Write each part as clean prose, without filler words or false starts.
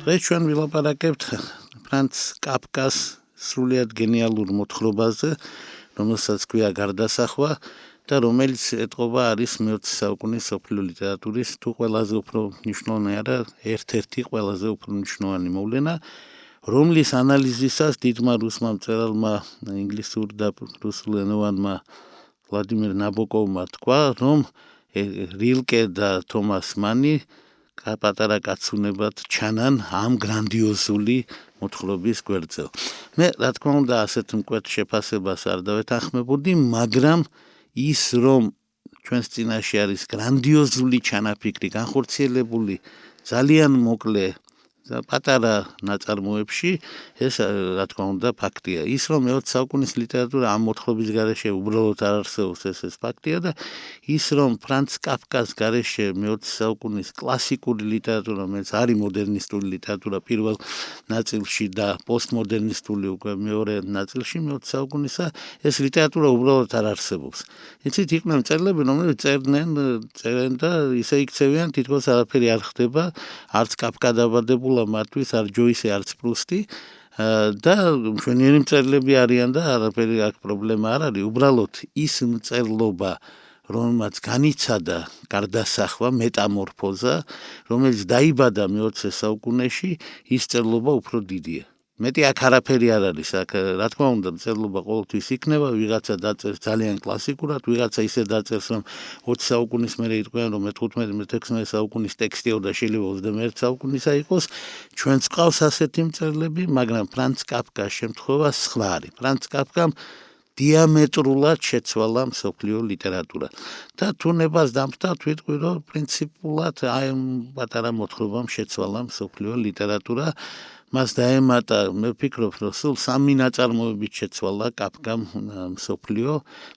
დღეს ჩვენ ვილაპარაკებთ ფრანც კაფკას სრულიად გენიალურ მოთხრობაზე, რომელსაც ქვია გარდასახვა და რომელიც ეტყობა არის მე-20 საუკუნის სოფლიო ლიტერატურის თუ ყველაზე უფრო მნიშვნელოვანი არა, ერთ-ერთი ყველაზე უფრო მნიშვნელოვანი მოვლენა, რომლის ანალიზისას დიდმა რუსმა მწერალმა ინგლისურ და რუსულენოვანმა ვლადიმერ ნაბოკოვმა თქვა, რომ რილკე და თომას მანი პატარა კაცუნებად ჩანან ამ გრანდიოზული მოთხრობის გვერდზე. მე რა თქმა უნდა ასეთ მკვეთ შეფასებას არ დავეთანხმებოდი, მაგრამ ის რომ ჩვენს წინაშე არის გრანდიოზული ჩანაფიქრი, განხორციელებული ძალიან მოკლე პატარა ნაწარმოებში, ეს რა თქმა უნდა ფაქტია. ის რომ მე-20 საუკუნის ლიტერატურა ამ მოთხრობის გარეშე უბრალოდ არ არსებობს, ეს ფაქტია და ის რომ ფრანც კაფკას გარეშე მე-20 საუკუნის კლასიკური ლიტერატურა, რომელიც არის მოდერნისტული ლიტერატურა პირველ ნაწილში და პოსტმოდერნისტული უკვე მეორე ნაწილში მე-20 საუკუნისა, ეს ლიტერატურა უბრალოდ არ არსებობს. იცით, იყვნენ მწერლები, რომლებიც წერენ და ისე იქცევიან, თითქოს არაფერი არ ხდება, არც კაფკა დაბადებულა მათთვის, არ ჯოისი, არც პრუსტი და მშვენიერი მწერლები არიან და არაფერი აქ პრობლემა არ არის, უბრალოდ ის მწერლობა, რომელმაც განიცადა გარდასახვა, მეტამორფოზა, რომელიც დაიბადა მე-20 საუკუნეში, ის მწერლობა უფრო დიდია. მეტი აქ არაფერი არ არის, აქ რა თქმა უნდა მწერლობა ყოველთვის იქნება, ვიღაცა დაწერს ძალიან კლასიკურად, ვიღაცა ისე დაწერს, რომ 20 საუკუნის მერე იტყვიან, რომ მე-15-16 საუკუნის ტექსტიო და შეიძლება 21 საუკუნისა იყოს, ჩვენც ყავს ასეთი მწერლები, მაგრამ ფრანც კაფკას შემთხვევა სხვა არის. ფრანც კაფკამ დიამეტრულად შეცვალა მსოფლიო ლიტერატურა. და თუ ნებას დამხვდათ, ვიტყვი, რომ პრინციპულად აი ამ პატარა მოთხრობამ შეცვალა მსოფლიო ლიტერატურა. მას დაემატა, მე ვფიქრობ, რომ სულ 3 ნაწარმოებით შეცვალა კაფკამ მსოფლიო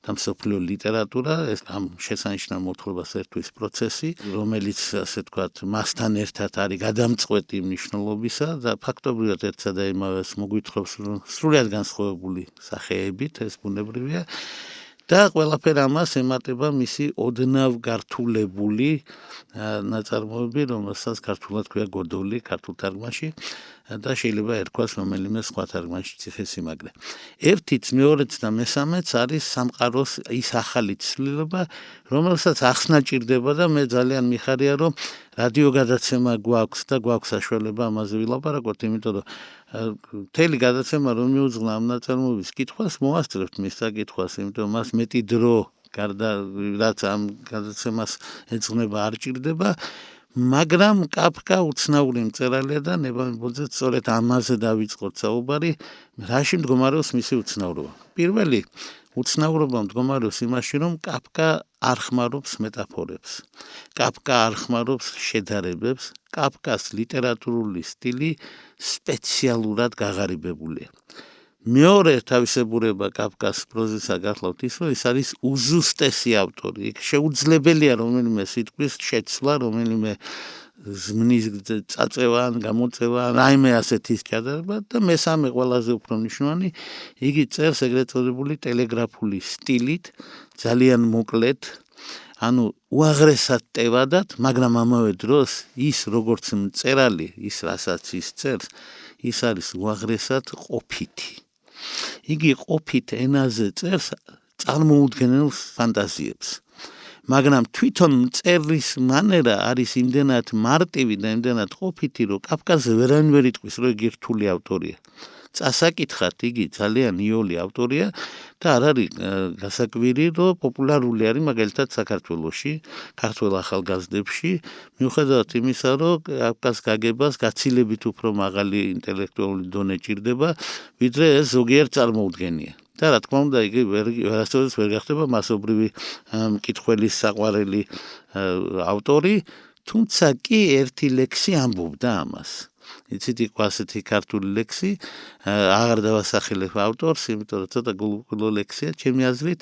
და მსოფლიო ლიტერატურა, ეს ამ შესანიშნავ მოთხრობას ერთვის პროცესი, რომელიც ასე ვთქვათ, მასთან ერთად არის გადამწყვეტი მნიშვნელობისა და ფაქტობრივად ერთსა და იმავეს მოგვითხრობს სრულიად განსხვავებული სახეებით, ეს ბუნებრივია. და ყველაფერ ამას ემატება მისი ოდნავ გართულებული ნაწარმოები, რომელსაც ქართულად ქვია გოდოლი ქართულ თარგმანში და შეიძლება ერქვას რომელიმე სხვა თარგმანში ციხესიმაგრე. ერთიც, მეორეც და მესამეც არის სამყაროს ის ახალი ცვლილება, რომელსაც ახსნა ჭირდება და მე ძალიან მიხარია, რომ რადიო გადაცემა გვაქვს და გვაქვს საშუალება ამაზე ვილაპარაკოთ, იმიტომ რომ მთელი გადაცემა რომ მიუძღვნა ამ ნაწარმოების კითხვას, მოვასწრებთ მის საკითხვას, იმიტომ რომ მას მეტი დრო გარდა რაც ამ გადაცემას ეძღვნება არ ჭირდება, მაგრამ კაფკა უცნაური მწერალია და ნება-მებოძე სწორედ ამაზე დავიწყოთ საუბარი, რაში მდგომარეობს მისი უცნაურობა. პირველი უცნაურობა მდგომარეობს იმაში, რომ კაფკა არ ხმარობს მეტაფორებს. კაფკა არ ხმარობს შედარებებს, კაფკას ლიტერატურული სტილი სპეციალურად გაღარიბებულია. მეორე თავისებურება კაფკას პროზისა გახლავთ ის, რომ ის არის უზუსტესი ავტორი. იქ შეუძლებელია რომელიმე სიტყვის შეცვლა, რომელიმე ზმნის წაწევა ან გამოწევა, რაიმე ასეთის ჩადარება და მესამე ყველაზე უფრო მნიშვნელოვანი, იგი წერს ეგრეთ წოდებული ტელეგრაფული სტილით, ძალიან მოკლედ, ანუ უაღრესად ტევადად, მაგრამ ამავე დროს ის როგორც მწერალი, ის რასაც ის წერს, ის არის უაღრესად ყოფითი. იგი ყოფით ენაზე წერს წარმოუდგენელ ფანტაზიებს. მაგრამ თვითონ მწერლის მანერა არის იმდენად მარტივი და იმდენად ყოფითი, რომ კაფკაზე ვერავინ ვერ იტყვის, რომ იგი რთული ავტორია. წასაკითხად იგი ძალიან იოლი ავტორია და არ არის გასაკვირი, რომ პოპულარული არის მაგალითად საქართველოში, ქართველ ახალგაზრდებში, მიუხედავად იმისა, რომ კაფკას გაგებას გაცილებით უფრო მაღალი ინტელექტუალური დონე ჭირდება, ვიდრე ეს ზოგიერთ წარმოუდგენია. და რა თქმა უნდა, იგი ვერასოდეს ვერ გახდება მასობრივი მკითხველის საყვარელი ავტორი, თუმცა კი ერთი ლექსი ამბობდა ამას. იცით, იყო ასეთი ქართული ლექსი, აღარ დავასახელებ ავტორს, იმიტომ რომ ცოტა გულუყვილო ლექსია, ჩემი აზრით,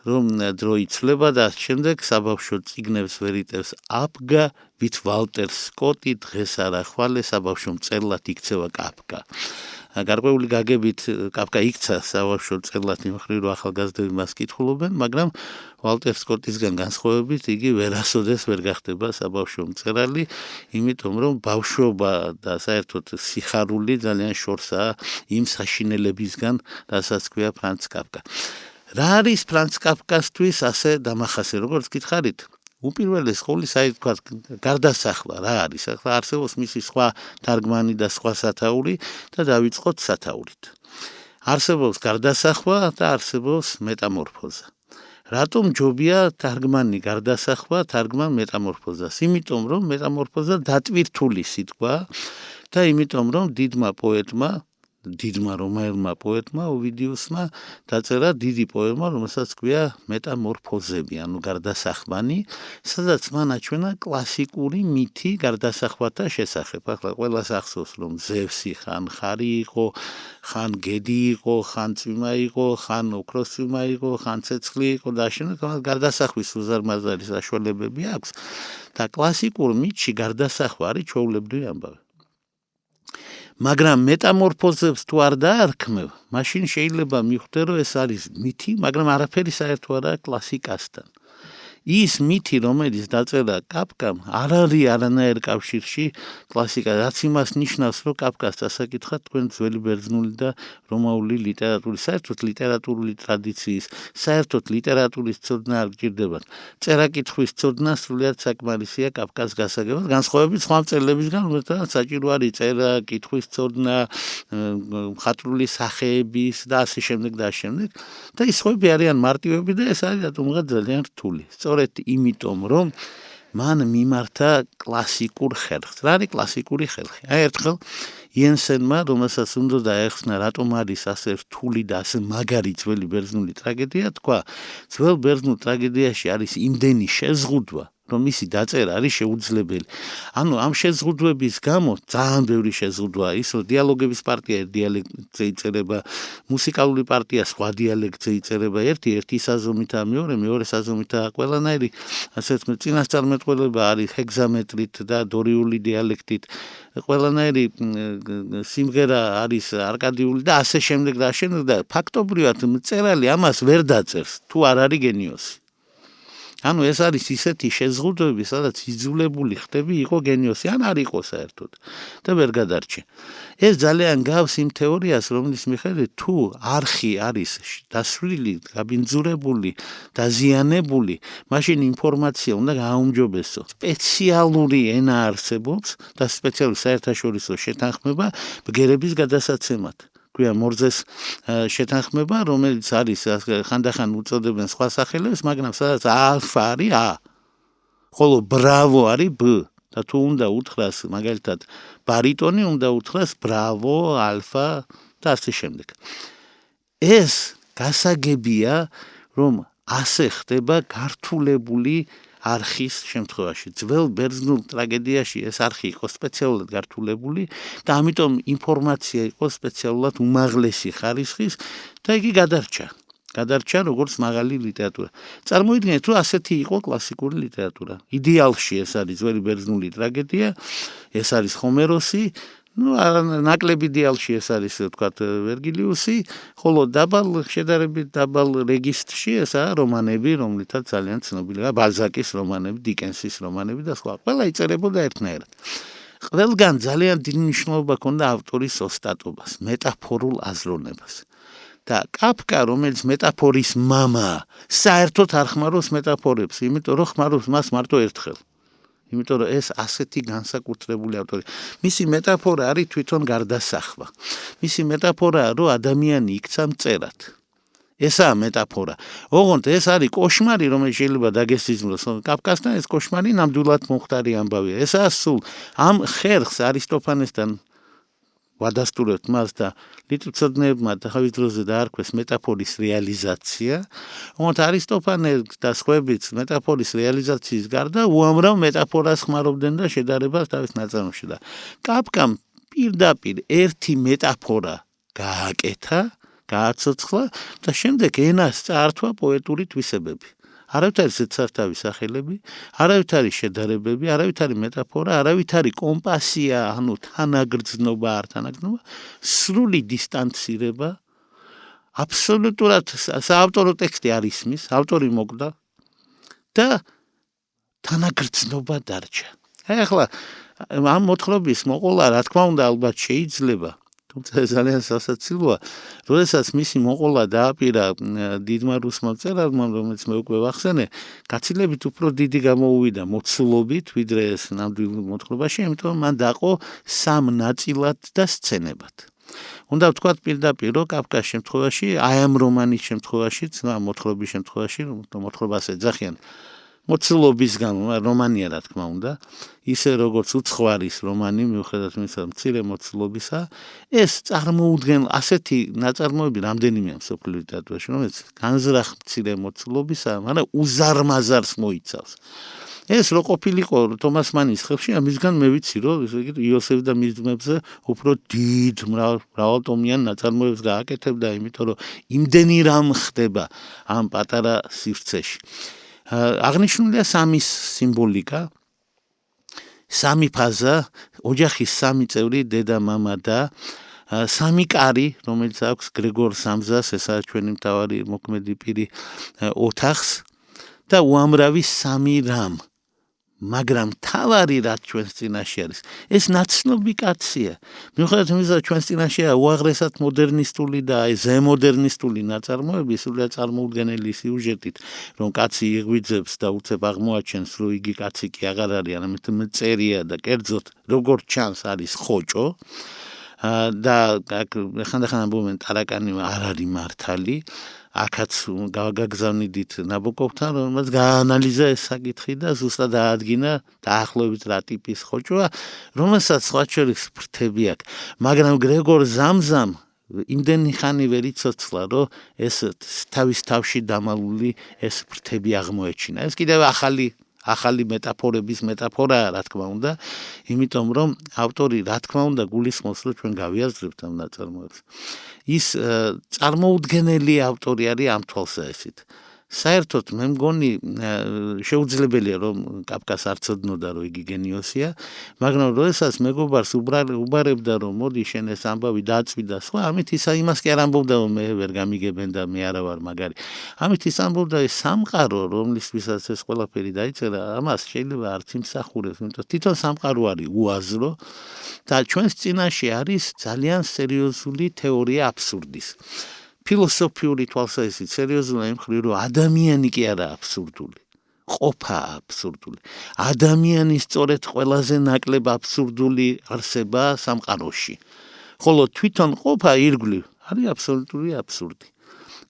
რომ დრო იცვლება და შემდეგ საბავშვო წიგნებს ვერ იტევს აბგა, ვით ვალტერ სკოტი დღეს არა ხვალე საბავშვო მწერლად იქცევა კაფკა. გარკვეული გაგებით კაფკა იქცა საბავშვო წელად იმ ხრივ რომ ახალგაზრდები მას კითხულობენ, მაგრამ ვალტერ სკოტისგან განსხვავებით იგი ვერასოდეს ვერ გახდება საბავშვო მწერალი, იმიტომ რომ ბავშვობა და საერთოდ სიხარული ძალიან შორსაა იმ საშინელებისგან, რასაც ქვია ფრანც კაფკა. რა არის ფრანც კაფკასთვის ასე დამახასე, როგორც გითხარით? უპირველეს ყოვლისა, თქვა, გარდასახვა რა არის? ახლა არსებობს მისი სხვა თარგმანი და სხვა სათაური და დავიწყოთ სათაურით. არსებობს გარდასახვა და არსებობს მეტამორფოზა. რატომ ჯობია თარგმანი გარდასახვა, თარგმან მეტამორფოზას? იმიტომ რომ მეტამორფოზა დატვირთული სიტყვა და იმიტომ რომ დიდმა რომაელმა პოეტმა ოვიდიუსმა დაწერა დიდი პოემა, რომელსაც ქვია მეტამორფოზები, ანუ გარდასახვანი, სადაც მან აჩვენა კლასიკური მითი გარდასახვათა შესახებ. ახლა ყველას ახსოვს, რომ ზევსი ხან ხარი იყო, ხან გედი იყო, ხან წვიმა იყო, ხან ოქროს წვიმა იყო, ხან ცეცხლი იყო დააშენეთ გარდასახვის უზარმაზარი საშუალებები აქვს და კლასიკურ მითში გარდასახვა არის ჩვეულებრივი ამბავი. მაგრამ მეტამორფოზებს თუ არ დაარქმევ, მაშინ შეიძლება მიხვდე, რომ ეს არის მითი, მაგრამ არაფერი საერთო არ აქვს კლასიკასთან. ის მითი, რომელიც დაწერა კაფკამ, არ არის არანაირ კავშირში კლასიკა, რაც იმას ნიშნავს, რომ კაფკას დასაკითხად თქვენ ძველი ბერძნული და რომაული ლიტერატურის, საერთოდ ლიტერატურული ტრადიციის, საერთოდ ლიტერატურის ცოდნა არ გჭირდებათ. წერა-კითხვის ცოდნა სრულიად საკმარისია კაფკას გასაგებად, განსხვავებით სხვა მწერლებისგან, რომელთაც საჭირო არის წერა-კითხვის ცოდნა, მხატვრული სახეების და ასე შემდეგ და ასე შემდეგ. და ის სხვები არიან მარტივები და ეს არის რატომღაც ძალიან რთული. სწორედ იმიტომ, რომ მან მიმართა კლასიკურ ხერხს. რა არის კლასიკური ხერხი? აი ერთხელ იენსენმა, რომელსაც უნდა დაეხსნა, რატომ არის ასე რთული და ასე მაგარი ძველი ბერძნული ტრაგედია, თქვა, ძველ ბერძნულ ტრაგედიაში არის იმდენი შეზღუდვა, რომ მისი დაწერა არის შეუძლებელი. ანუ ამ შეზღუდვების გამო ძალიან ბევრი შეზღუდვაა ის, რომ დიალოგების პარტია ერთ დიალექტზე იწერება, მუსიკალური პარტია სხვა დიალექტზე იწერება, ერთი საზომითაა, მეორე საზომითაა, ყველანაირი, ასე ვთქვათ, წინასწარმეტყველება არის ჰეგზამეტრით და დორიული დიალექტით, ყველანაირი სიმღერა არის არკადიული და ასე შემდეგ და ფაქტობრივად მწერალი ამას ვერ დაწერს, თუ არ არის გენიოსი. ანუ ეს არის ისეთი შეზღუდვები, სადაც იძულებული ხდები იყო გენიოსი, ან არ იყო საერთოდ და ვერ გადარჩე. ეს ძალიან გავს იმ თეორიას, რომლის მიხედვით თუ არხი არის დასვლილი, გაბინძურებული, დაზიანებული, მაშინ ინფორმაცია უნდა გააუმჯობესო. სპეციალური ენა არსებობს და სპეციალური საერთაშორისო შეთანხმება ბგერების გადასაცემად. ქვია მორზეს შეთანხმება, რომელიც არის ხანდახან უწოდებენ სხვა სახელებს, მაგრამ სადაც ალფა არის ა, ხოლო ბრავო არის ბ და თუ უნდა უთხრას მაგალითად ბარიტონი, უნდა უთხრას ბრავო, ალფა და ასე შემდეგ. ეს გასაგებია, რომ ასე ხდება გართულებული არხის შემთხვევაში. ძველ ბერძნულ ტრაგედიაში ეს არხი იყო სპეციალურად გართულებული და ამიტომ ინფორმაცია იყო სპეციალურად უმაღლესი ხარისხის და იგი გადარჩა როგორც მაღალი ლიტერატურა. წარმოიდგინეთ, რომ ასეთი იყო კლასიკური ლიტერატურა. იდეალში ეს არის ძველი ბერძნული ტრაგედია, ეს არის ჰომეროსი, ნაკლებ იდეალში ეს არის, ვთქვათ, ვერგილიუსი, ხოლო შედარებით დაბალ რეგისტრში ესაა რომანები, რომლითაც ძალიან ცნობილია ბალზაკის რომანები, დიკენსის რომანები და სხვა. ყველა იწერებოდა ერთნაირად. ყველგან ძალიან დიდი მნიშვნელობა ჰქონდა ავტორის ოსტატობას, მეტაფორულ აზროვნებას. და კაფკა, რომელიც მეტაფორის მამაა, საერთოდ არ ხმარობს მეტაფორებს, იმიტომ რომ ხმარობს მას მარტო ერთხელ. იმიტომ რომ ეს ასეთი განსაკუთრებული ავტორი. მისი მეტაფორა არის თვითონ გარდასახვა. მისი მეტაფორაა, რომ ადამიანი იქცა მწერად. ესაა მეტაფორა. ოღონდ ეს არის კოშმარი, რომელიც შეიძლება დაგესიზმროს კაფკასთან, ეს კოშმარი ნამდვილად მომხდარი ამბავია. ესაა სულ ამ ხერხს არისტოფანესთან ვადასტურებთ მას და ლიტვცოდნეებმა თავის დროზე დაარქვეს მეტაფორის რეალიზაცია. ოღონდ არისტოფანე და სხვაებიც მეტაფორის რეალიზაციის გარდა უამრავ მეტაფორას ხმარობდნენ და შედარებას თავის ნაწარმოებში და კაფკამ პირდაპირ ერთი მეტაფორა გააკეთა, გააცოცხლა და შემდეგ ენას წაართვა პოეტური თვისებები. არავითარი ზედსართავი სახელები, არავითარი შედარებები, არავითარი მეტაფორა, არავითარი კომპასია, ანუ თანაგრძნობა, არ თანაგრძნობა, სრული დისტანცირება, აბსოლუტურად საავტორო ტექსტი არ ისმის, ავტორი მოკვდა და თანაგრძნობა დარჩა. ახლა ამ მოთხრობის მოყოლა, რა თქმა უნდა, ალბათ შეიძლება, თუმცა ძალიან სასაცილოა, როდესაც მისი მოყოლა დააპირა დიდმა რუსმა მწერალმა, რომელიც მე უკვე ვახსენე, გაცილებით უფრო დიდი გამოუვიდა მოცულობით, ვიდრე ეს ნამდვილ მოთხრობაში, იმიტომ მან დაყო 3 ნაწილად და სცენებად. უნდა ვთქვათ პირდაპირ, რომ კაფკას შემთხვევაში, აი ამ რომანის შემთხვევაშიც, მოთხრობის შემთხვევაში, მოთხრობას ეძახიან მოცულობის გამო, რომანია რა თქმა უნდა, ისე როგორც უცხოარის რომანი, მიუხედავად იმისა, მცირე მოცულობისა, ეს წარმოუდგენ ასეთი ნაწარმოები რამდენიმეა მსოფლიო ლიტერატურაში, რომელიც განზრახ მცირე მოცულობისა, მაგრამ უზარმაზარს მოიცავს. ეს რო ყოფილიყო თომას მანის ხელში, ამისგან მე ვიცი, რომ იოსებ და მის ძმებზე უფრო დიდ მრავალტომიან ნაწარმოებს გააკეთებდა, იმიტომ რომ იმდენი რამ ხდება ამ პატარა სივრცეში. აღნიშნულია 3 სიმბოლიკა, 3 ფაზა, ოჯახის 3 წევრი, დედა, მამა და 3 კარი, რომელიც აქვს გრეგორ სამზას, ესაა ჩვენი მთავარი მოქმედი პირი ოთახს და უამრავი 3 რამ. მაგრამ თავარი რაც ჩვენს წინაშე არის, ეს ნაცნობი კაცია. მიუხედავად იმისა, რომ ჩვენს წინაშეა უაღრესად მოდერნისტული და ზემოდერნისტული ნაწარმოები, სრულიად წარმოუდგენელი სიუჟეტით, რომ კაცი იღვიძებს და უცებ აღმოაჩენს, რომ იგი კაცი კი აღარ არის, არამედ მწერია და კერძოდ როგორც ჩანს არის ხოჭო. და ხანდახან ამბობენ ტარაკანი არ არის მართალი. აქაც გავაგზავნიდით ნაბოკოვთან, რომელმაც გაანალიზა ეს საკითხი და ზუსტად დაადგინა დაახლოებით რა ტიპის ხოჭოა, რომელსაც სხვა შორის ფრთები აქვს. მაგრამ გრეგორ ზამზამ იმდენი ხანი ვერ იცოცხლა, რომ ეს თავის თავში დამალული ეს ფრთები აღმოეჩინა. ეს კიდევ ახალი მეტაფორების მეტაფორაა, რა თქმა უნდა, იმიტომ რომ ავტორი რა თქმა უნდა გულისხმობს, რომ ჩვენ გავიაზრებთ ამ ნაწარმოებს. ის წარმოუდგენელი ავტორი არის ამ თვალსაზრისით. საერთოდ მე მგონი შეუძლებელია რომ კაფკას არ ცოდნოდა რომ იგი გენიოსია, მაგრამ როდესაც მეგობარს უბარებდა რომ მოდი შენ ეს ამბავი დაწვი და სხვა, ამით ის იმას კი არ ამბობდა რომ მე ვერ გამიგებენ და მე არა ვარ მაგარი. ამით ის ამბობდა ეს სამყარო, რომლისთვისაც ეს ყველაფერი დაიწერა, ამას შეიძლება არც იმსახურებს, იმიტომ თვითონ სამყარო არის უაზრო და ჩვენს წინაშე არის ძალიან სერიოზული თეორია აბსურდის. ფილოსოფიური თვალსაზრისით სერიოზულად იმხრივ, რომ ადამიანი კი არა აბსურდული, ყოფა აბსურდული. ადამიანის სწორედ ყველაზე ნაკლებ აბსურდული არსება სამყაროში. ხოლო თვითონ ყოფა ირგვლივ არის აბსოლუტური აბსურდი.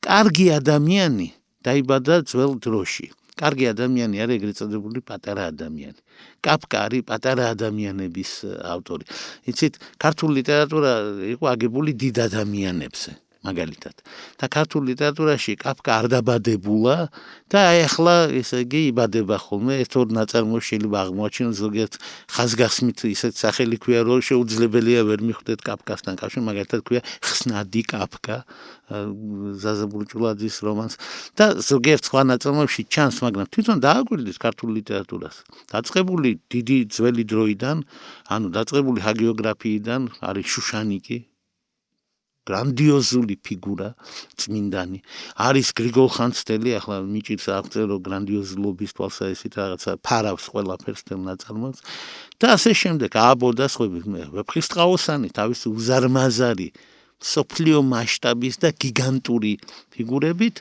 კარგი ადამიანი დაიბადა ძველ დროში. კარგი ადამიანი არის ეგრეთ წოდებული პატარა ადამიანი. კაფკა არის პატარა ადამიანების ავტორი. იცით, ქართული ლიტერატურა იყო აგებული დიდ ადამიანებზე. მაგალითად. და ქართულ ლიტერატურაში კაფკა არ დაბადებულა და აი ახლა ესე იგი იბადება ხოლმე, ერთ-ორ ნაწარმოებში შეიძლება აღმოაჩინოს ზოგიერთ ხაზგასმით ისეთ სახელი ქვია, რომ შეუძლებელია ვერ მიხვდეთ კაფკასთან კავშირი, მაგალითად ქვია ხსნადი კაფკა, ზაზა ბურჭულაძის რომანს და ზოგიერთ სხვა ნაწარმოებში ჩანს, მაგრამ თვითონ დააკვირდით ქართულ ლიტერატურას. დაწყებული დიდი ძველი დროიდან, ანუ დაწყებული ჰაგიოგრაფიიდან არის შუშანიკი, გრანდიოზული ფიგურა, წმინდანი. არის გრიგოლ ხანძთელი, ახლა მიჭირს აღწერო გრანდიოზულობის თვალსაზრისით რაღაცა ფარავს ყველაფერს თელ ნაწარმოებს და ასე შემდეგ. ააბოდა სხვები, ვეფხისტყაოსანი, თავისი უზარმაზარი სოფლიო მასშტაბის და გიგანტური ფიგურებით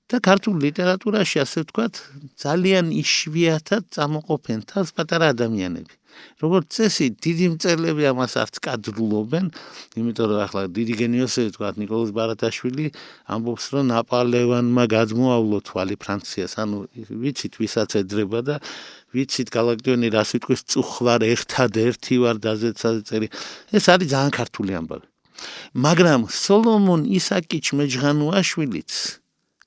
და ქართულ ლიტერატურაში ასე ვთქვათ, ძალიან იშვიათად წამოყოფენ თავს პატარა ადამიანები. როგორც წესი, დიდი მწერლები ამას არც კადრულობენ, იმიტომ რომ ახლა დიდი გენიოსები ვთქვათ, ნიკოლოზ ბარათაშვილი ამბობს, რომ ნაპოლეონმა გადმოავლო თვალი ფრანციას, ანუ ვიცით ვისაც ედრება და ვიცით გალაქტიონი რას ვიტყვის, წუხვარ ერთადერთი ვარ დაზეცაზე წერი. ეს არის ძალიან ქართული ამბავი. მაგრამ სოლომონ ისაკი ჩმეჯღანუაშვილიც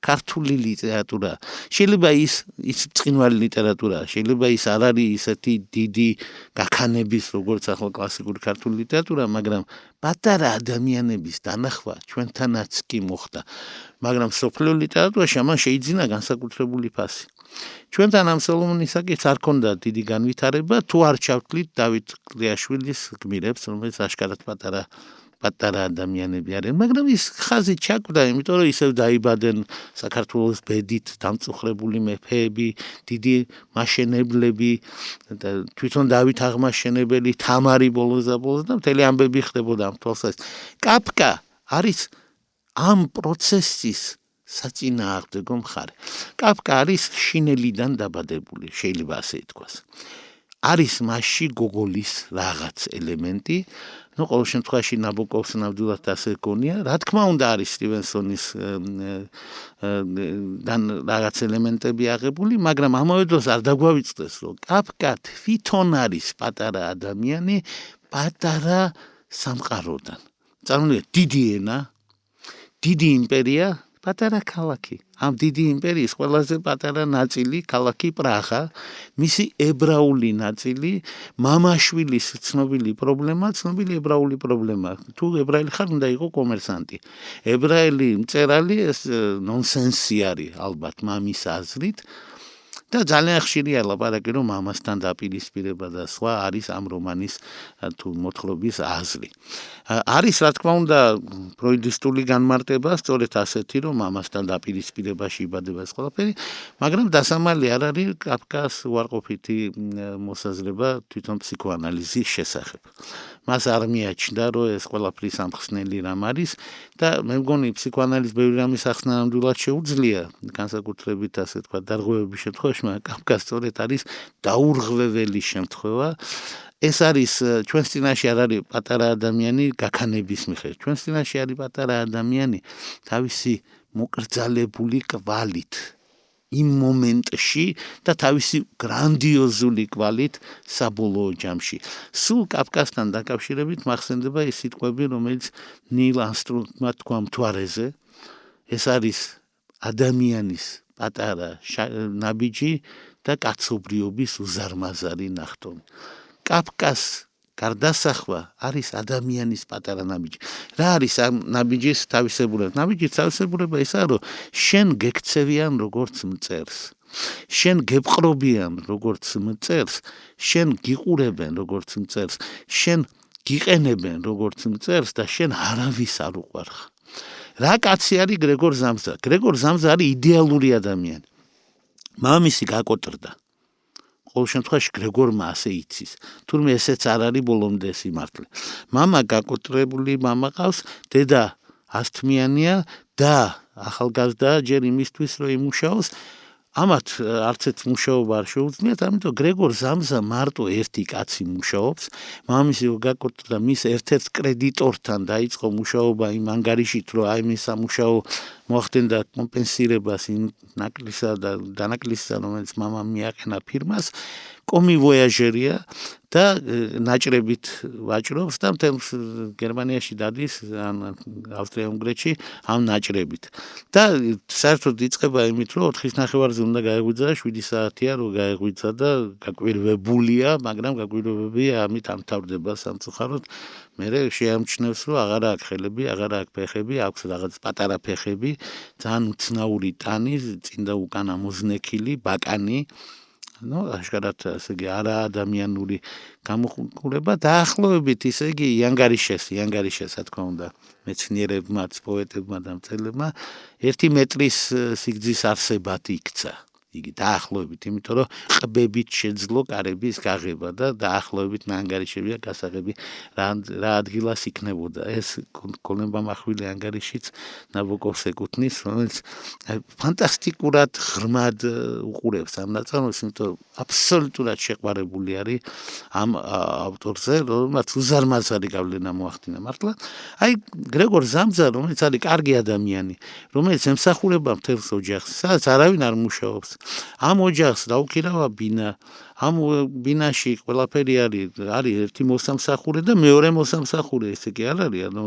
ქართული ლიტერატურა. შეიძლება ის ბრწყინვალე ლიტერატურა, შეიძლება ის არ არის ისეთი დიდი გაქანების, როგორც ახლა კლასიკური ქართული ლიტერატურა, მაგრამ პატარა ადამიანების დანახვა ჩვენთანაც კი მოხდა. მაგრამ სოფლიო ლიტერატურაში ამან შეიძინა განსაკუთრებული ფასი. ჩვენთან ამ სოლომონისაკიც არ ქონდა დიდი განვითარება, თუ არ ჩავთვლით დავით კლიაშვილის გმირებს, რომელიც აშკარად პატარა ადამიანები არიან, მაგრამ ის ხაზი ჩაკვდა, იმიტომ რომ ისევ დაიბადნენ საქართველოს ბედით დამწუხრებული მეფეები, დიდი მაშენებლები, თვითონ დავით აღმაშენებელი, თამარი ბოლოს და მთელი ამბები ხდებოდა ამ თვალსაზრისით. კაფკა არის ამ პროცესის საწინააღმდეგო მხარე. კაფკა არის შინელიდან დაბადებული, შეიძლება ასე ითქვას. არის მასში გოგოლის რაღაც ელემენტი, ყოველ შემთხვევაში ნაბოკოვს ნამდვილად ასე გონია, რა თქმა უნდა არის სტივენსონის რაღაც ელემენტები აღებული, მაგრამ ამავე დროს არ დაგვავიწყდეს, რომ კაფკა თვითონ არის პატარა ადამიანი, პატარა სამყაროდან. წარმოიდგინეთ, დიდი ენა, დიდი იმპერია, პატარა ქალაქი. ამ დიდი იმპერიის ყველაზე პატარა ნაწილი ქალაქი პრაღა, მისი ებრაული ნაწილი, მამაშვილის ცნობილი ებრაული პრობლემა. თუ ებრაელი ხარ, უნდა იყო კომერსანტი. ებრაელი მწერალი ეს ნონსენსი არის ალბათ მამის აზრით. და ძალიან ხშირია ლაპარაკი, რომ მამასთან დაპირისპირება და სხვა არის ამ რომანის თუ მოთხრობის აზრი. არის რა თქმა უნდა ფროიდისტული განმარტება, სწორედ ასეთი, რომ მამასთან დაპირისპირებაში იბადება ეს ყველაფერი, მაგრამ დასამალი არ არის კაფკას უარყოფითი მოსაზრება თვითონ ფსიქოანალიზის შესახებ. მას არ მიაჩნდა, რომ ეს ყველაფერი სამხსნელი რამ არის და მე მგონი ფსიქოანალიზ ბევრი რამის ახსნა ნამდვილად შეუძლია, განსაკუთრებით ასე თქვა დარღვევების შემთხვევაში, მაგრამ კაფკა სწორედ არის დაურღვეველი შემთხვევა. ეს არის ჩვენს წინაშე არ არის პატარა ადამიანი გაქანების მიხედვით. ჩვენს წინაშე არის პატარა ადამიანი თავისი მოკრძალებული კვალით იმ მომენტში და თავისი გრანდიოზული კვალით საბოლოო ჯამში. სულ კაფკასთან დაკავშირებით მახსენდება ის სიტყვები, რომელიც ნილ არმსტრონგმა თქვა მთვარეზე. ეს არის ადამიანის პატარა ნაბიჯი და კაცობრიობის უზარმაზარი ნახტომი. კაფკას გარდასახვა არის ადამიანის პატარა ნაბიჯი. რა არის ამ ნაბიჯის თავისებურება? ნაბიჯის თავისებურება ისაა, რომ შენ გექცევიან როგორც მწერს. შენ გეპყრობიან როგორც მწერს, შენ გიყურებენ როგორც მწერს, შენ გიყენებენ როგორც მწერს და შენ არავის არ უყვარხარ. რა კაცი არის გრეგორ ზამზა? გრეგორ ზამზა არის იდეალური ადამიანი. მამისი გაკოტრდა. ყოველ შემთხვევაში გრეგორმა ასე იცის. თურმე ესეც არ არის ბოლომდე სიმართლე. მამა გაკოტრებული მამა ყავს, დედა ასთმიანია და ახალგაზრდა ჯერ იმისთვის რომ იმუშაოს, ამათ არცეთ მუშაობა არ შეუძლიათ, ამიტომ გრეგორ ზამზა მარტო ერთი კაცი მუშაობს. მამისი გაკოტრდა მის ერთ-ერთ კრედიტორთან დაიწყო მუშაობა იმ ანგარიშით, რომ აი მის სამუშაო მოახდენდა კომპენსირებას იმ ნაკლისა და დანაკლისისა, რომელიც მამამ მიაყენა ფირმას. კომი ვოიაჟერია და ნაჭრებით ვაჭრობს და მთელ გერმანიაში დადის, ავსტრია-უნგრეთში ამ ნაჭრებით. და საერთოდ იწყება იმით, რომ 4:30-ზე უნდა გაეღვიძა და 7 საათია რომ გაეღვიძა და გაკვირვებულია, მაგრამ გაკვირვებები ამით ამთავრდება სამწუხაროდ. მერე შეამჩნევს, რომ აღარ აქვს ხელები, აღარ აქვს ფეხები, აქვს რაღაც პატარა ფეხები, ძალიან უცნაური ტანი, წინ და უკან ამოზნექილი, ბაკანი. აშკარად ასე იგი არა ადამიანური გამოხურება დაახლოებით ისე იგი იანგარიშეს რა თქმა უნდა მეცნიერებმაც პოეტებმა და მწერლებმა 1 მეტრის სიგრძის არსებად იქცა იგი დაახლოებით იმიტომ რომ ყბებით შეძლო კარების გაღება და დაახლოებით ანგარიშებია გასაღები რა ადგილას იქნებოდა ეს კოლემბა მახვილი ანგარიშიც ნაბოკოვს ეკუთვნის რომელიც ფანტასტიკურად ღრმად უყურებს ამ ნაწარმოებს იმიტომ რომ აბსოლუტურად შეყვარებული არის ამ ავტორზე რომელმაც უზარმაზარი გავლენა მოახდინა მართლა აი გრეგორ ზამზა რომელიც არის კარგი ადამიანი რომელიც ემსახურება მთელს ოჯახს სადაც არავინ არ მუშაობს ამ ოჯახს დაუქირავა ბინა ამ ბინაში ყველაფერი არის ერთი მოსამსახურე და მეორე მოსამსახურე, ესე კი არ არის, ანუ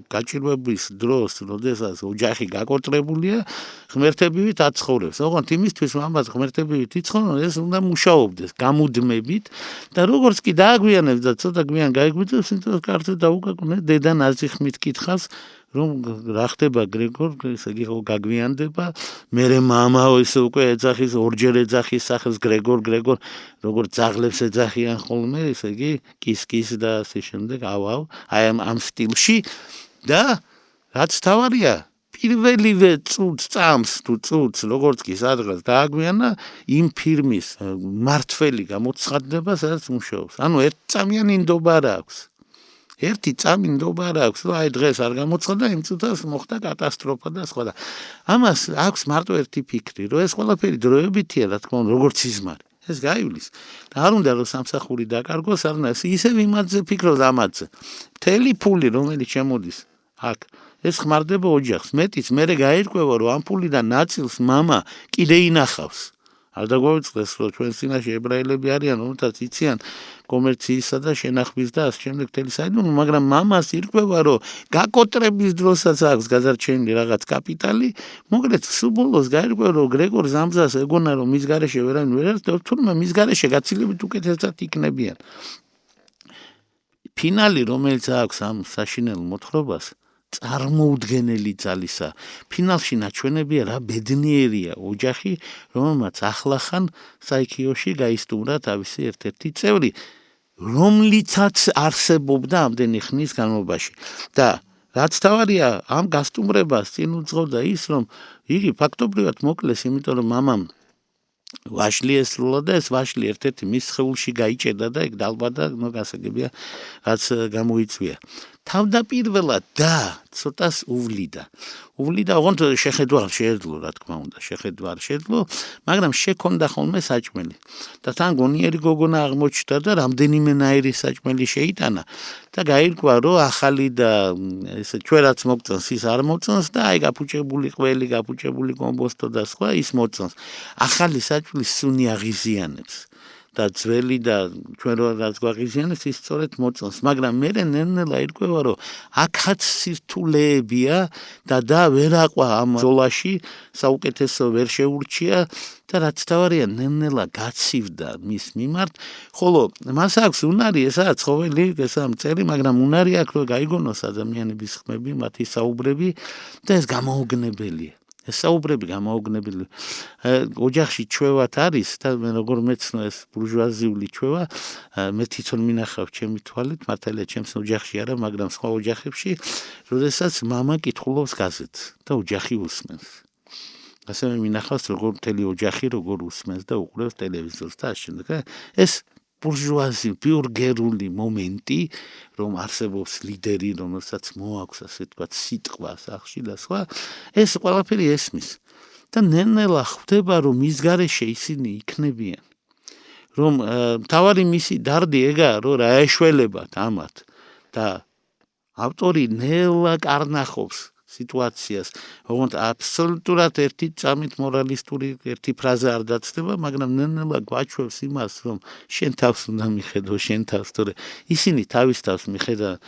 გაჭირვების დროს, როდესაც ოჯახი გაკოტრებულია, ღმერთებივით აცხოვრებს. ოღონდ იმისთვის მამას ღმერთებივით იცხოვრონ, ეს უნდა მუშაობდეს გამუდმებით და როგორც კი დააგვიანებს და ცოტა გვიან გაიგვიძებს, იმიტომ კარზე დაუკაკუნე დედა ნაზიხმით კითხავს რომ რა ხდება გრეგორ, ესე იგი გაგვიანდება, მერე მამაო ესე უკვე ეძახის, ორჯერ ეძახის სახელს გრეგორ, როგორც ძაღლებს ეძახიან ხოლმე, ესე იგი კის და ასე შემდეგ, აუ, აი ამ სტილში და რაც თავარია, პირველივე წამს თუ წუთს, როგორც კი სადღაც დააგვიანა, იმ ფირმის მართველი გამოცხადდება, სადაც მუშაობს. ანუ ერთწამიანი ნდობა არ აქვს. ერთი წამი ნდობა არ აქვს, რომ აი დღეს არ გამოცხადდა, იმ წუთას მოხდა კატასტროფა და სხვა და ამას აქვს მარტო ერთი ფიქრი, რომ ეს ყველაფერი დროებითია, რა თქმა უნდა, როგორც სიზმარი. ეს გაივლის. და არ უნდა რომ სამსახური დაკარგოს, არნა ისევ იმაზე ფიქრობს ამაზე. მთელი ფული, რომელიც შემოდის აქ, ეს ხმარდება ოჯახს. მეტიც მერე გაირკვევა, რომ ამ ფულიდან ნაწილს მამა კიდე ინახავს. არ დაგვაუწყდეს, რომ ჩვენ წინაშე ებრაელები არიან, რომელთაც იციან კომერციისა და შენახვის და ასე შემდეგ მთელი საიდუმლო, მაგრამ მამას ირკვევა, რომ გაკოტრების დროსაც აქვს გადარჩენილი რაღაც კაპიტალი, მოკლედ სულ ბოლოს გაირკვევა, რომ გრეგორ ზამზას ეგონა, რომ მის გარეშე ვერავინ ვერ არის და თურმე მის გარეშე გაცილებით უკეთესად იქნებიან. ფინალი, რომელიც აქვს ამ საშინელ მოთხრობას, წარმოუდგენელი ძალისა. ფინალში ნაჩვენებია რა ბედნიერია ოჯახი, რომელმაც ახლახან საიქიოში გაისტუმრა თავისი ერთ-ერთი წევრი, რომლიცაც არსებობდა ამდენი ხნის განმავლობაში. და რაც თავარია, ამ გასტუმრებას წინ უძღოდა ის, რომ იგი ფაქტობრივად მოკლეს, იმიტომ რომ მამამ ვაშლი ესრულა და ეს ვაშლი ერთ-ერთი მის სხეულში გაიჭედა და ეგ დალბადა, გასაგებია, რაც გამოიწვია. თავდაპირველად და ცოტას უვლიდა, ოღონდ შეხედვა შეეძლო, რა თქმა უნდა, მაგრამ შექონდა ხოლმე საჭმელი. და თან გონიერი გოგონა აღმოჩნდა და რამდენიმენაირი საჭმელი შეიტანა და გაირკვა, რომ ახალი და ესე ჩვენაც მოგწონს, ის არ მოწონს და აი გაფუჭებული ყველი, გაფუჭებული კომბოსტო და სხვა ის მოწონს. ახალი საჭმელი სუნი აღიზიანებს. და ძველი და ჩვენ რაც გვაღიზიანებს ის სწორედ მოწონს, მაგრამ მე ნელ-ნელა ირკვევა, რომ აქაც სირთულეებია და ვერ აყვა ამ ზოლაში, საუკეთესო ვერ შეურჩია და რაც თავარია ნელ-ნელა გაცივდა მის მიმართ, ხოლო მას აქვს უნარი, ესაა ცხოველი, ესაა მწერი, მაგრამ უნარი აქვს, რომ გაიგონოს ადამიანების ხმები, მათი საუბრები და ეს გამოუგნებელია. ეს საუბრები გამოუგნებელი. ოჯახში ჩვევათ არის და მე როგორ მეცნო ეს ბურჟუაზიული ჩვევა, მე თვითონ მინახავ ჩემი თვალით, მართალია ჩემს ოჯახში არა, მაგრამ სხვა ოჯახებში, როდესაც მამა კითხულობს გაზეთს და ოჯახი უსმენს. ასევე მინახავს როგორ მთელი ოჯახი როგორ უსმენს და უყურებს ტელევიზორს და ასე შემდეგ. ეს ბურჟუაზი, ბიურგერული მომენტი, რომ არსებობს ლიდერი, რომელსაც მოაქვს, ასე თქვათ, სიტყვა სახში და სხვა, ეს ყველაფერი ესმის. და ნელ-ნელა ხვდება, რომ მის გარეშე ისინი იქნებიან. რომ მთავარი მისი დარდი ეგაა, რომ რა ეშველებათ ამათ და ავტორი ნელა კარნახობს სიტუაციას, ოღონდ აბსოლუტურად ერთი წამით მორალისტური ერთი ფრაზა არ დაცდება, მაგრამ ნელ-ნელა გვაჩვევს იმას, რომ შენ თავს უნდა მიხედო, შენ თავს, თორე ისინი თავის თავს მიხედავენ.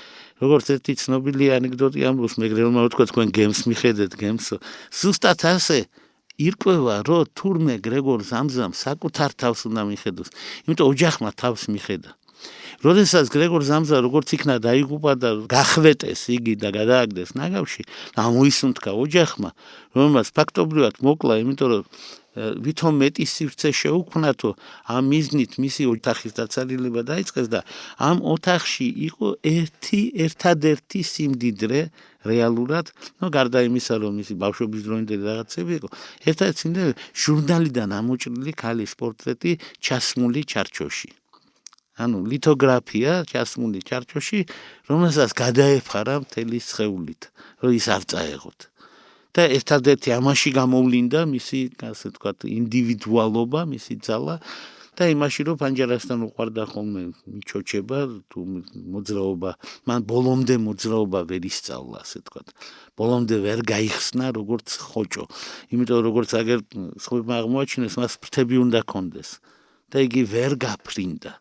როგორც ერთი ცნობილი ანეკდოტი ამბობს, მეგრელმა უთქვა, თქვენ გემს მიხედეთ, გემსო. ზუსტად ასე ირკვევა, რომ თურმე გრეგორ ზამზამ საკუთარ თავს უნდა მიხედოს, იმიტომ ოჯახმა თავს მიხედა. როდესაც გრეგორ ზამზა როგორც იქნა დაიღუპა და გახвеტეს იგი და გადააგდეს ნაგავში, ამოისუნთქა ოჯახმა, რომელმაც ფაქტობრივად მოკლა, იმიტომ რომ ვითომ მეტი სივრცე შეუქმნათო, ამ მიზნით მისი ოთახის დაცალილება დაიწყეს და ამ ოთახში იყო ერთადერთი სიმდიდრე რეალურად, გარდა იმისა, რომ მისი ბავშვობის დროინდელი რაღაცები იყო, ერთადერთი სიმდიდრე ჟურნალიდან ამოჭრილი ქალის პორტრეტი ჩასმული ჩარჩოში. ანუ ლითოგრაფია ჩასმული ჩარჩოში, რომელსაც გადაეფარა მთელი სხეულით, რომ ის არ წაეღოთ. და ერთადერთი ამაში გამოვლინდა მისი, ასე ვთქვათ, ინდივიდუალობა, მისი ძალა და იმაში, რომ პანჯარასთან უყვარდა ხოლმე მიჩოჩება, თუ მოძრაობა, მან ბოლომდე მოძრაობა ვერ ისწავლა, ასე ვთქვათ. ბოლომდე ვერ გაიხსნა როგორც ხოჭო. იმიტომ როგორც აგერ სხვებმა აღმოაჩინეს, მას ფრთები უნდა ქონდეს. და იგი ვერ გაფრინდა.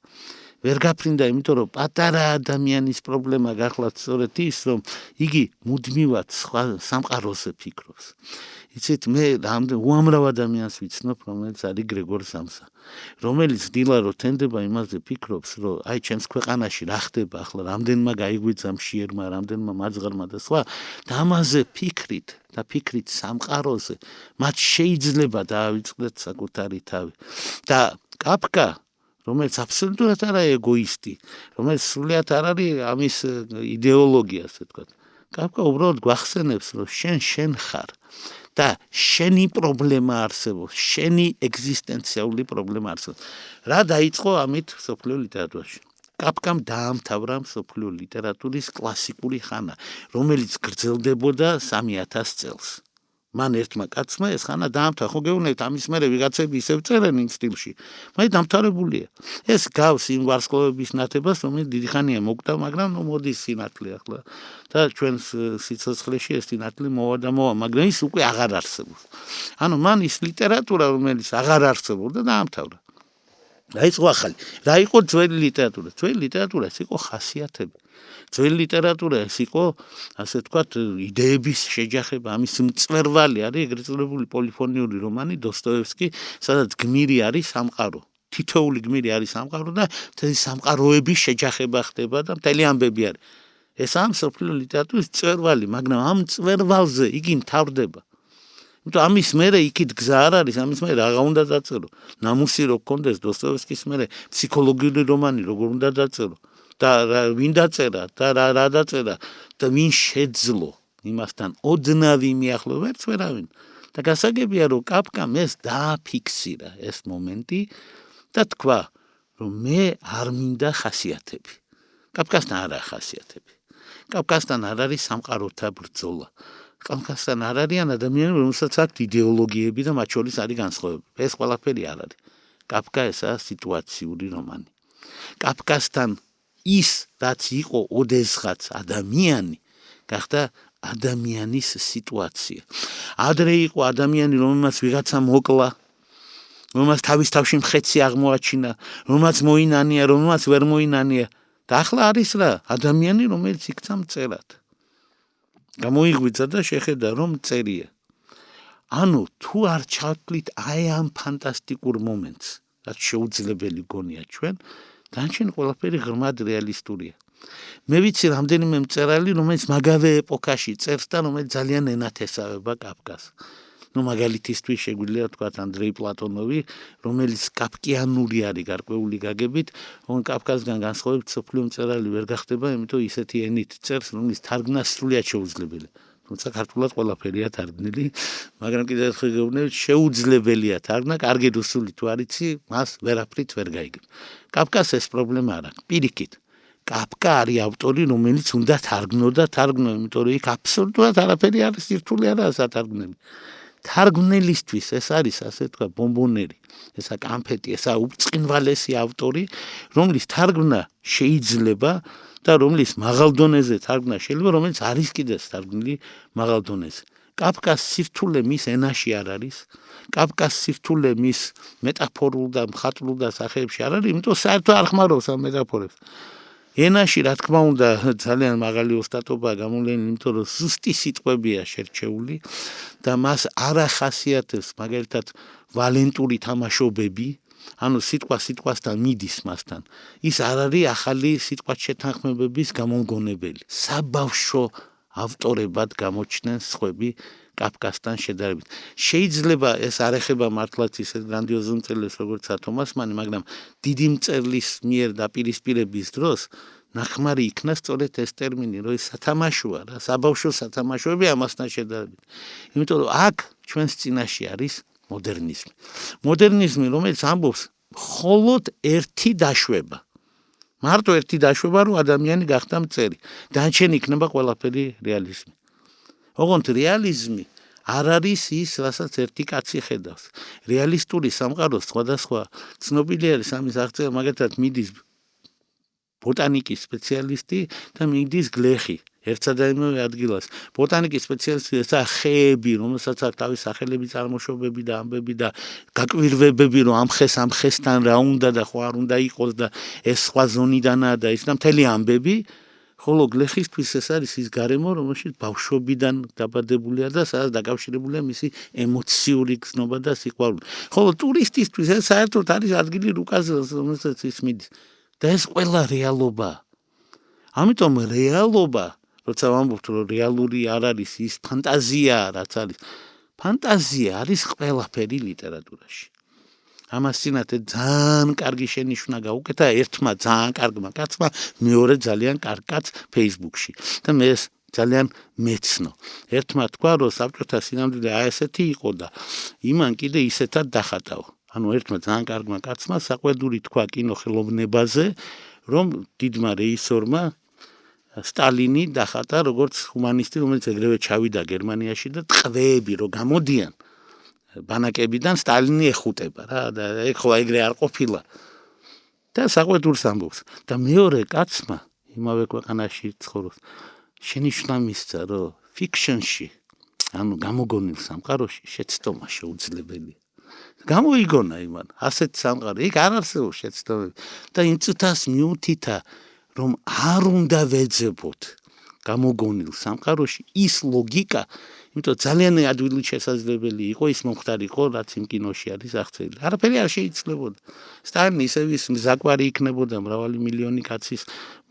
ვერ გაფრინდა, იმიტომ რომ პატარა ადამიანის პრობლემა გახლავთ სწორედ ის, რომ იგი მუდმივად სხვა სამყაროზე ფიქრობს. იცით, მე უამრავ ადამიანს ვიცნობ, რომელიც არის გრეგორ სამსა, რომელიც დილარო თენდება იმაზე ფიქრობს, რომ აი ჩემს ქვეყანაში რა ხდება ახლა, რამდენმა გაიგვიძა მშიერმა, რამდენმა მაძღარმა და სხვა, და ამაზე ფიქრით სამყაროზე, მათ შეიძლება დაავიწყდეთ საკუთარი თავი. და კაფკა, რომელიც აბსოლუტურად არა ეგოისტი, რომელიც სრულიად არ არის ამის იდეოლოგია, ასე ვთქვათ. კაფკა უბრალოდ გვახსენებს, რომ შენ ხარ და შენი პრობლემა არსებობს, შენი ეგზისტენციალური პრობლემა არსებობს. რა დაიწყო ამით მსოფლიო ლიტერატურაში? კაფკამ დაამთავრა მსოფლიო ლიტერატურის კლასიკური ხანა, რომელიც გრძელდებოდა 3000 წელს. მან ერთმა კაცმა ეს ხანა დაამთავრა. ხო გეუბნებით, ამის მერე ვიღაცები ისევ წერენ იმ სტილში. მაგრამ დამთავრებულია. ეს გავს იმ ვარსკვლავების ნათებას, რომელიც დიდი ხანია მოკვდა, მაგრამ მოდის სინათლე ახლა და ჩვენს სიცოცხლეში ეს სინათლე მოვა, მაგრამ ის უკვე აღარ არსებობს. ანუ მან ის ლიტერატურა, რომელიც აღარ არსებობდა, დაამთავრა. დაიწყო ახალი. რა იყო ძველი ლიტერატურა? ძველი ლიტერატურა ეს იყო ხასიათები. ძველი ლიტერატურა ეს იყო, ასე ვთქვათ, იდეების შეჯახება, ამის მწვერვალი არის ეგრეთ წოდებული პოლიფონიური რომანი დოსტოევსკი, სადაც გმირი არის სამყარო. თითოეული გმირი არის სამყარო და მთელი სამყაროების შეჯახება ხდება და მთელი ამბები არის. ესაა მსოფლიო ლიტერატურის მწვერვალი, მაგრამ ამ მწვერვალზე იგი მთავრდება. იმიტომ ამის მერე იქით გზა არ არის, ამის მერე რაღა უნდა დაწერო. ნამუსი რო გქონდეს დოსტოევსკის მერე ფსიქოლოგიური რომანი როგორ უნდა დაწერო და ვინ დაწერა და რა დაწერა და ვინ შეძლო იმასთან ოდნავი მიახლოება ერთს ვერავინ. და გასაგებია რომ კაფკამ ეს დააფიქსირა ეს მომენტი და თქვა რომ მე არ მინდა ხასიათები. კაფკასთან არა ხასიათები. კაფკასთან არ არის სამყაროთა ბრძოლა. კაფკასთან არ არიან ადამიანები, რომელსაც აქვთ იდეოლოგიები და მათ შორის არის განსხვავება. ეს ყველაფერი არ არის. კაფკა ესაა სიტუაციური რომანი. კაფკასთან ის, რაც იყო ოდესღაც ადამიანი, გახდა ადამიანის სიტუაცია. ადრე იყო ადამიანი, რომელმაც ვიღაცა მოკლა, რომელმაც თავის თავში მხეცი აღმოაჩინა, რომელმაც მოინანია, რომელმაც ვერ მოინანია. და ახლა არის რა? ადამიანი, რომელიც იქცა მწერად. გამოიღვიძა და შეხედა რომ წერია. ანუ თუ არ ჩავთვლით აი ამ ფანტასტიკურ მომენტს, რაც შეუძლებელი გონია ჩვენ, დანარჩენი ყველაფერი ღრმად რეალისტურია. მე ვიცი რამდენიმე მწერალი, რომელიც მაგავე ეპოქაში წერს და რომელიც ძალიან ენათესავება კაფკას. მაგალითისთვის შეგვიძლია ვთქვათ ანდრეი პლატონოვი, რომელიც კაფკიანური არის გარკვეული გაგებით, ოღონდ კაფკასგან განსხვავებით მსოფლიო მწერალი ვერ გახდება, იმიტომ ისეთი ენით წერს, რომლის თარგმნა სრულიად შეუძლებელია. თუმცა ქართულად ყველაფერია თარგმნილი, მაგრამ კიდევ ერთხელ გეუბნებით, შეუძლებელია თარგმნა, კარგი რუსული თუ არიცი, მას ვერაფრით ვერ გაიგებ. კაფკას ეს პრობლემა არ აქვს. პირიქით, კაფკა არის ავტორი, რომელიც უნდა თარგმნო და თარგმნო, იმიტომ რომ იქ აბსოლუტურად არაფერი არის, სირთულე არაა სათარგმნელი. თარგმნელისთვის ეს არის, ასე ვთქვათ, ბომბონერი, ესა კანფეტი, ესა უწყინვალესი ავტორი, რომლის თარგმნა შეიძლება და რომლის მაღალ დონეზე თარგმნა შეიძლება, რომელიც არის კიდეც თარგმნილი მაღალ დონეზე. კაფკას სირთულე მის ენაში არ არის, კაფკას სირთულე მის მეტაფორულ და მხატვრულ და სახეებში არ არის, იმიტომ საერთოდ არ ხმარობს ამ მეტაფორებს. ენაში რა თქმა უნდა ძალიან მაღალი ოსტატობაა გამოვლენილი, იმიტომ რომ ზუსტი სიტყვებია შერჩეული და მას არ ახასიათებს მაგალითად ვალენტური თამაშობები, ანუ სიტყვა სიტყვასთან მიდის მასთან. ის არ არის ახალი სიტყვათ შეთანხმებების გამომგონებელი. საბავშვო ავტორებად გამოჩნდნენ სხვები კაფკასთან შედარებით. შეიძლება ეს არ ეხება მართლაც ისეთ გრანდიოზულ მწერლებს როგორც თომასმანი, მაგრამ დიდი მწერლის მიერ დაპირისპირების დროს ნახმარი იქნა სწორედ ეს ტერმინი, რომ ის სათამაშოა რა, საბავშვო სათამაშოები ამასთან შედარებით. იმიტომ რომ აქ ჩვენს წინაშე არის მოდერნიზმი. მოდერნიზმი, რომელიც ამბობს მხოლოდ ერთი დაშვება. მარტო ერთი დაშვება, რომ ადამიანი გახდა მწერი. დანარჩენი იქნება ყველაფერი რეალიზმი. ოღონდ რეალიზმი არ არის ის, რასაც ერთი კაცი ხედავს. რეალისტური სამყაროს სხვადასხვა ცნობილი არის ამის აღწერა, მაგალითად მიდის ბოტანიკის სპეციალისტი და მიდის გლეხი. ერთსა და იმავე ადგილას. ბოტანიკის სპეციალისტებია ხეები, რომელსაც აქვს თავის სახელები, წარმოშობები და ამბები და გაკვირვებები, რომ ამ ხესთან რა უნდა და ხო არ უნდა იყოს და ეს სხვა ზონიდანაა და ის და მთელი ამბები, ხოლო გლეხისთვის ეს არის ის გარემო, რომელშიც ბავშვობიდან დაბადებულია და სადაც დაკავშირებულია მისი ემოციური გზნობა და სიყვარული. ხოლო ტურისტისთვის ეს საერთოდ არის ადგილი რუკაზე, რომელსაც ის მიდის. და ეს ყველა რეალობაა. ამიტომ რეალობა, როცა ვამბობთ, რომ რეალური არ არის ის ფანტაზიაა, რაც არის. ფანტაზია არის ყველაფერი ლიტერატურაში. ამას წინათე ძალიან კარგი შენიშვნა გაუკეთა ერთმა ძალიან კარგმა კაცმა, მეორე ძალიან კარგ კაცს Facebook-ში. და მე ეს ძალიან მეცნო. ერთმა თქვა, რომ საბჭოთა სინამდვილე აი ესეთი იყო და იმან კიდე ისეთად დახატაო. ანუ ერთმა ძალიან კარგმა კაცმა საყვედური თქვა კინოხელოვნებაზე, რომ დიდმა რეჟისორმა სტალინი დახატა როგორც ჰუმანისტი, რომელიც ეგრევე ჩავიდა გერმანიაში და ტყვეები რო გამოდიან ბანაკებიდან სტალინი ეხუტება რა და ეგ ხო ეგრე არ ყოფილა. და საყვედურს ამბობს. და მეორე კაცმა იმავე ქვეყანაში ცხოვრობს შენიშვნა მისცა, რომ ფიქშენში, ანუ გამოგონილ სამყაროში შეცდომა შეუძლებელია. გამოიგონა იმან ასეთ სამყარო, იქ არ არსებობს შეცდომები და იმ წუთას მიუთითა, რომ არ უნდა ვეძებოთ გამოგონილ სამყაროში ის ლოგიკა, იმიტომ ძალიან ადვილი შესაძლებელი იყო ის მომხდარიყო, რაც იმ კინოში არის აღწერილი. არაფერი არ შეიძლებოდა. სტალინი ისევ ის მზაკვარი იქნებოდა მრავალი მილიონი კაცის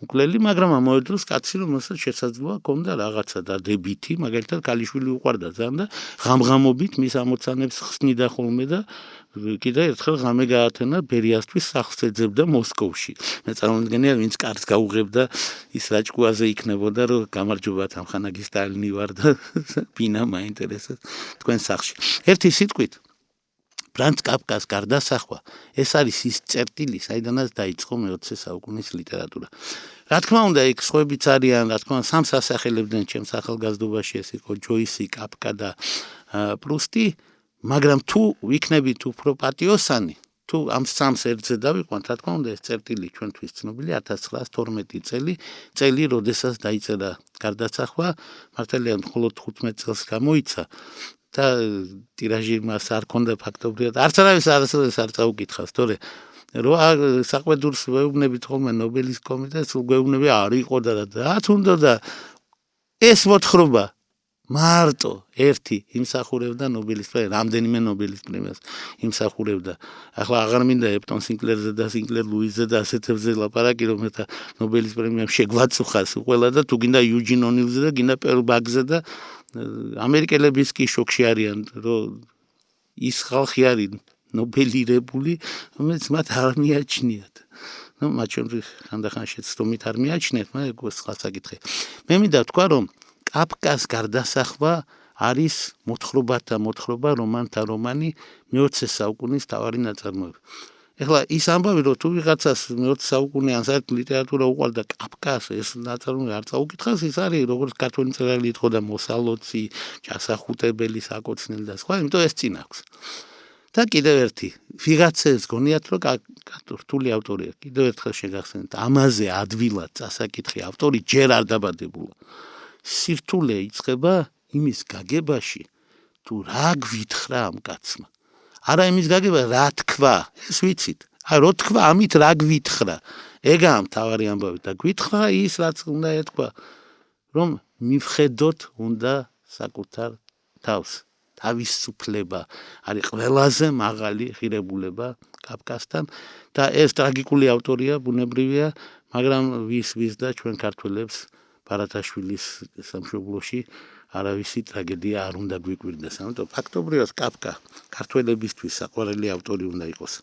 მკვლელი, მაგრამ ამავე დროს კაცი, რომელსაც შესაძლოა ჰქონდა რაღაცა დადებითი, მაგალითად ქალიშვილი უყვარდა ძალიან და ღამღამობით მის ამოცანებს ხსნიდა ხოლმე და კიდე ერთხელ ღამე გაათენა ბერიასთვის სახლს ეძებდა მოსკოვში. მე წარმოვიდგენია, ვინც კარს გაუღებდა, ის რაჭკუაზე იქნებოდა, რომ გამარჯობა თამხანაგი სტალინი ვარ და ბინა მაინტერესებს თქვენ სახლში. ერთი სიტყვით ფრანც კაფკას გარდასახვა, ეს არის ის წერტილი, საიდანაც დაიწყო მე-20 საუკუნის ლიტერატურა. რა თქმა უნდა, იქ სხვაებიც არიან, რა თქმა უნდა, სამს ასახელებდნენ ჩემს ახალგაზრდობაში, ეს იყო ჯოისი, კაფკა და პრუსტი, მაგრამ თუ ვიქნებით უფრო პატიოსანი, თუ ამ სამს ერთზე დავიყვანთ, რა თქმა უნდა, ეს წერტილი ჩვენთვის ცნობილი 1912 წელი, როდესაც დაიწერა გარდაცახვა, მართალია მხოლოდ 15 წელს გამოიცა და ტირაჟი მას არ ქონდა ფაქტობრივად. არც არავის არ წაუკითხავს, თორე რო საყვედურს ვეუბნებით ხოლმე ნობელის კომიტეტს, ვეუბნები არ იყო და რაც უნდა და ეს მოთხრობა მარტო ერთი იმსახურებდა ნობელის პრემიას, რამდენიმე ნობელის პრემიას იმსახურებდა. ახლა აღარ მინდა ეპტონ სინკლერზე და სინკლერ ლუისზე და ასეთებზე ლაპარაკი, რომ მე ნობელის პრემიამ შეგვაწუხას ყველა და თუ გინდა იუჯინ ონილზე და გინდა პერლ ბაგზე და ამერიკელებიც კი შოქში არიან, რომ ის ხალხი არის ნობელირებული, რომელიც მათ არ მიაჩნიათ. ნუ მათ შორის ხანდახან შეცდომით არ მიაჩნიათ, მაგრამ ეს სხვა საკითხია. მე მინდა თქვა, რომ კაფკას გარდასახვა არის მოთხრობათა მოთხრობა, რომანთა რომანი მე-20 საუკუნის მთავარი ნაწარმოები. ეხლა ის ამბავი, რომ თუ ვიღაცას მე-20 საუკუნე ან საერთოდ ლიტერატურა უყვარდა კაფკას, ეს ნაწარმოები არ წაუკითხავს, ის არის როგორც ქართველი მწერალი ითხოვდა მოსალოცი, ჩასახუტებელი, საკოცნილი და სხვა, იმიტომ ეს წინ აქვს. და კიდევ ერთი, ვიღაცებს გონიათ, რომ რთული ავტორია, კიდევ ერთხელ შეგახსენეთ, ამაზე ადვილად წასაკითხი ავტორი ჯერ არ დაბადებულა. სირთულე იწყება იმის გაგებაში, თუ რა გვითხრა ამ კაცმა. არა იმის გაგება, რა თქვა, ეს ვიცით. აი რო თქვა, ამით რა გვითხრა. ეგაა მთავარი ამბავი და გვითხრა ის, რაც უნდა ეთქვა, რომ მივხედოთ უნდა საკუთარ თავს. თავისუფლება არის ყველაზე მაღალი ღირებულება კაფკასთან და ეს ტრაგიკული ავტორია, ბუნებრივია, მაგრამ ვის და ჩვენ ქართველებს ბარათაშვილის სამშობლოში არავისი ტრაგედია არ უნდა გვიკვირდეს. ამიტომ ფაქტობრივად კაფკა ქართველებისთვის საყვარელი ავტორი უნდა იყოს.